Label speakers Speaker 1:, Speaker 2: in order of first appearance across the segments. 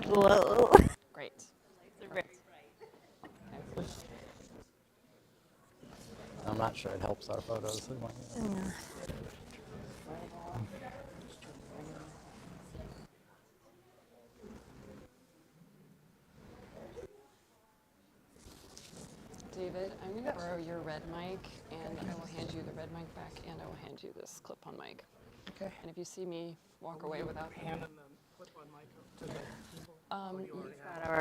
Speaker 1: Whoa.
Speaker 2: Great.
Speaker 3: I'm not sure it helps our photos.
Speaker 2: David, I'm going to borrow your red mic, and I will hand you the red mic back, and I will hand you this clip-on mic.
Speaker 4: Okay.
Speaker 2: And if you see me walk away without...
Speaker 4: Handing the clip-on mic up to the people?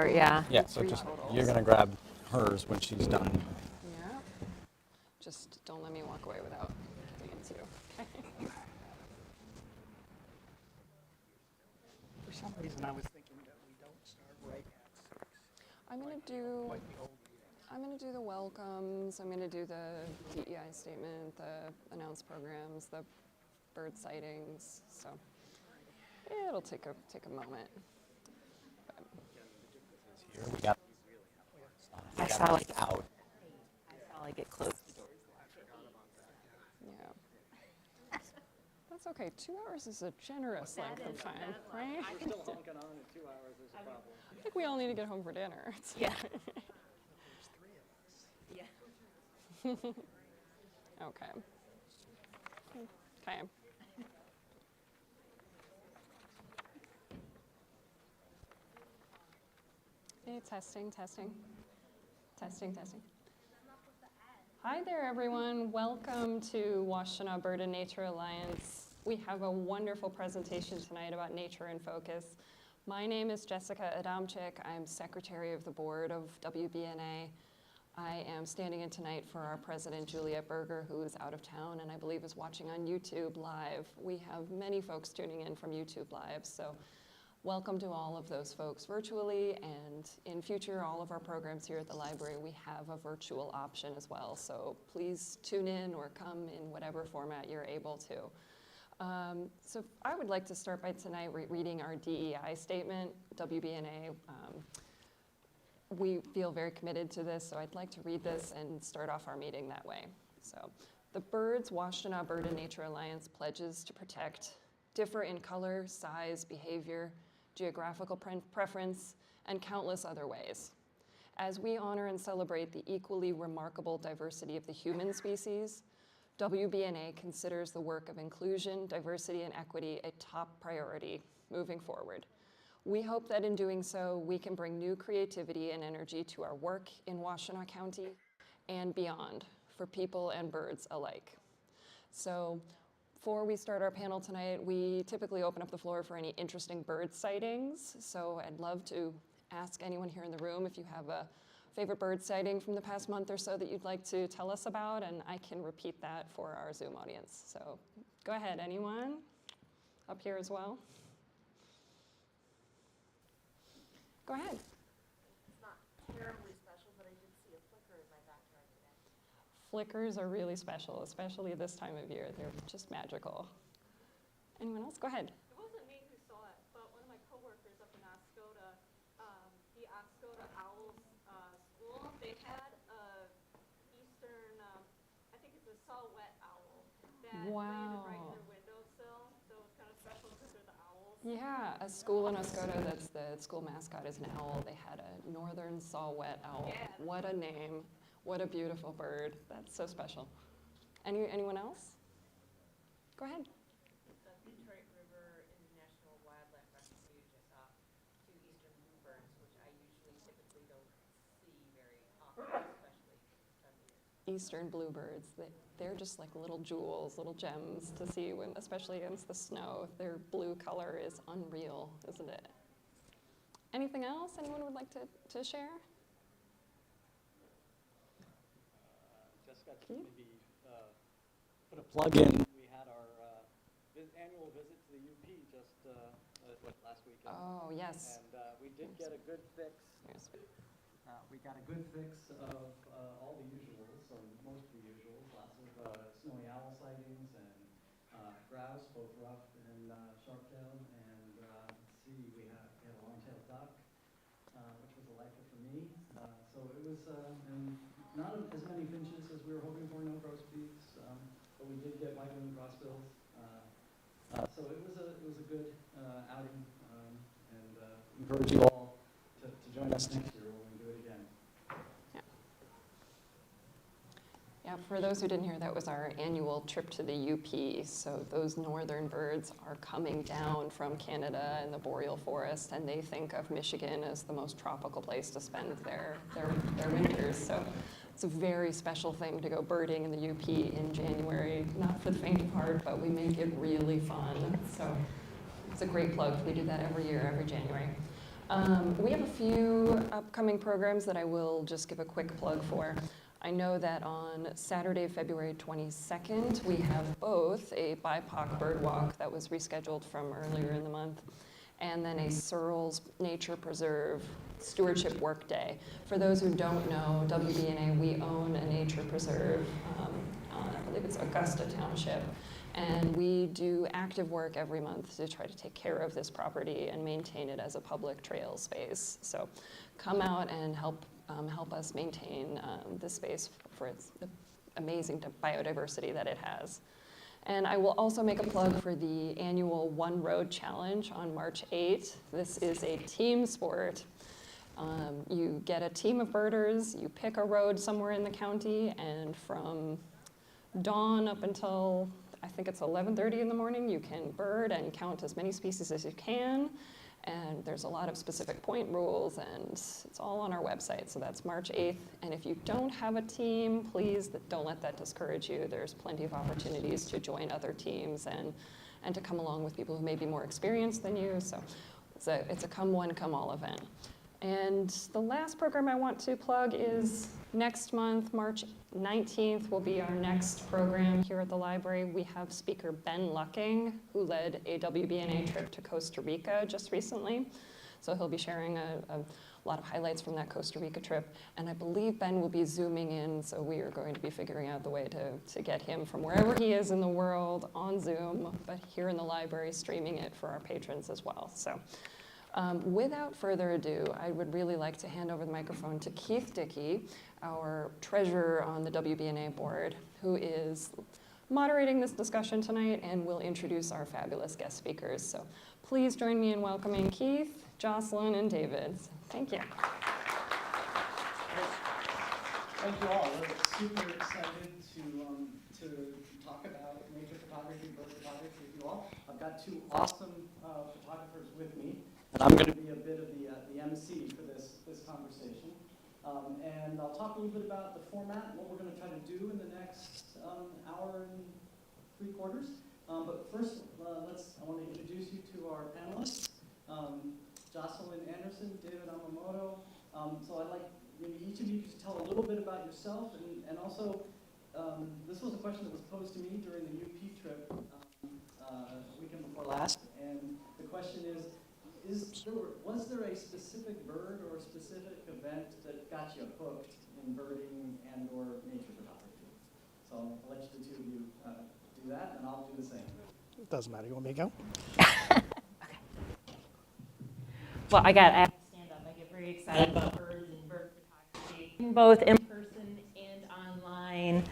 Speaker 1: Yeah.
Speaker 3: Yeah, so just, you're going to grab hers when she's done.
Speaker 2: Yeah. Just don't let me walk away without giving it to you. Okay.
Speaker 4: For some reason, I was thinking that we don't start right at 6.
Speaker 2: I'm going to do...
Speaker 4: Like the old meeting.
Speaker 2: I'm going to do the welcomes, I'm going to do the DEI statement, the announced programs, the bird sightings, so it'll take a moment.
Speaker 3: Here we got.
Speaker 1: I saw like
Speaker 3: out.
Speaker 1: I saw like it closed the doors.
Speaker 2: Yeah. That's okay. 2 hours is a generous length of time, right?
Speaker 4: Still honking on in 2 hours is a problem.
Speaker 2: I think we all need to get home for dinner. It's
Speaker 1: Yeah.
Speaker 2: okay. Okay. Hey, testing. Hi there, everyone. Welcome to Washtenaw Bird and Nature Alliance. We have a wonderful presentation tonight about nature in focus. My name is Jessica Adamczyk. I'm secretary of the board of WBNA. I am standing in tonight for our president, Juliet Berger, who is out of town and I believe is watching on YouTube Live. We have many folks tuning in from YouTube Live, so welcome to all of those folks virtually, and in future, all of our programs here at the library, we have a virtual option as well, so please tune in or come in whatever format you're able to. So I would like to start by tonight reading our DEI statement. WBNA, we feel very committed to this, so I'd like to read this and start off our meeting that way. So, the Birds Washtenaw Bird and Nature Alliance pledges to protect, differ in color, size, behavior, geographical preference, and countless other ways. As we honor and celebrate the equally remarkable diversity of the human species, WBNA considers the work of inclusion, diversity, and equity a top priority moving forward. We hope that in doing so, we can bring new creativity and energy to our work in Washtenaw County and beyond for people and birds alike. So before we start our panel tonight, we typically open up the floor for any interesting bird sightings. So I'd love to ask anyone here in the room if you have a favorite bird sighting from the past month or so that you'd like to tell us about, and I can repeat that for our Zoom audience. So go ahead, anyone? Up here as well? Go ahead.
Speaker 5: It's not terribly special, but I did see a flicker in my backyard today.
Speaker 2: Flickers are really special, especially this time of year. They're just magical. Anyone else? Go ahead.
Speaker 5: It wasn't me who saw it, but one of my coworkers up in Oscoda, the Oscoda Owls school, they had a eastern, I think it's a saw-whet owl that landed right in their windowsill. So it was kind of special because they're the owls.
Speaker 2: Yeah, a school in Oscoda, that's the school mascot is an owl. They had a northern saw-whet owl.
Speaker 5: Yeah.
Speaker 2: What a name. What a beautiful bird. That's so special. Anyone else? Go ahead.
Speaker 5: The Detroit River International Wildlife Refuge, I saw 2 eastern bluebirds, which I usually typically don't see very often, especially this time of year.
Speaker 2: Eastern bluebirds, they're just like little jewels, little gems to see, when, especially against the snow. Their blue color is unreal, isn't it? Anything else anyone would like to share?
Speaker 3: Jessica, just maybe put a plug in. We had our annual visit to the UP just last weekend.
Speaker 2: Oh, yes.
Speaker 3: And we did get a good fix.
Speaker 2: Yes.
Speaker 3: We got a good fix of all the usuals, or most of the usuals. Lots of snowy owl sightings and grouse, both rough and sharp-tailed. And let's see, we had a long-tailed duck, which was a lifer for me. So it was, and not as many finches as we were hoping for, no grosbeaks, but we did get white-winged crossbills. So it was a good outing, and encourage you all to join us next year when we do it again.
Speaker 2: Yeah, for those who didn't hear, that was our annual trip to the UP. So those northern birds are coming down from Canada and the boreal forest, and they think of Michigan as the most tropical place to spend their winters. So it's a very special thing to go birding in the UP in January. Not for the faint of heart, but we make it really fun. So it's a great plug. We do that every year, every January. We have a few upcoming programs that I will just give a quick plug for. I know that on Saturday, February 22nd, we have both a BIPOC bird walk that was rescheduled from earlier in the month, and then a Searles Nature Preserve Stewardship Work Day. For those who don't know, WBNA, we own a nature preserve on, I believe it's Augusta Township, and we do active work every month to try to take care of this property and maintain it as a public trail space. So come out and help us maintain this space for its amazing biodiversity that it has. And I will also make a plug for the annual One Road Challenge on March 8th. This is a team sport. You get a team of birders, you pick a road somewhere in the county, and from dawn up until I think it's 11:30 in the morning, you can bird and count as many species as you can. And there's a lot of specific point rules, and it's all on our website. So that's March 8th. And if you don't have a team, please don't let that discourage you. There's plenty of opportunities to join other teams and to come along with people who may be more experienced than you. So it's a come one, come all event. And the last program I want to plug is next month, March 19th, will be our next program here at the library. We have speaker Ben Lucking, who led a WBNA trip to Costa Rica just recently. So he'll be sharing a lot of highlights from that Costa Rica trip. And I believe Ben will be Zooming in, so we are going to be figuring out the way to get him from wherever he is in the world on Zoom, but here in the library, streaming it for our patrons as well. So. Without further ado, I would really like to hand over the microphone to Keith Dickey, our treasurer on the WBNA board, who is moderating this discussion tonight and will introduce our fabulous guest speakers. So please join me in welcoming Keith, Jocelyn, and David. Thank you.
Speaker 3: Thank you all. We're super excited to talk about nature photography, bird photography with you all. I've got two awesome photographers with me. And I'm going to be a bit of the MC for this conversation. And I'll talk a little bit about the format and what we're going to try to do in the next hour and 3/4. But first, I want to introduce you to our panelists, Jocelyn Anderson, David Amamoto. So I'd like maybe each of you to tell a little bit about yourself, and also, this was a question that was posed to me during the UP trip weekend before last, and the question is, was there a specific bird or a specific event that got you hooked in birding and or nature photography? So I'll let you, the two of you do that, and I'll do the same.
Speaker 4: It doesn't matter. You want me to go?
Speaker 1: Okay. Well, I have to stand up. I get very excited about birds and bird photography, both in person and online.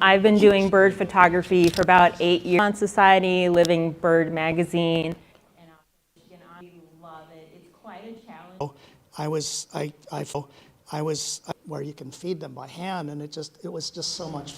Speaker 1: I've been doing bird photography for about 8 years on Society, Living Bird Magazine, and I love it. It's quite a challenge.
Speaker 4: I was where you can feed them by hand, and it was just so much fun.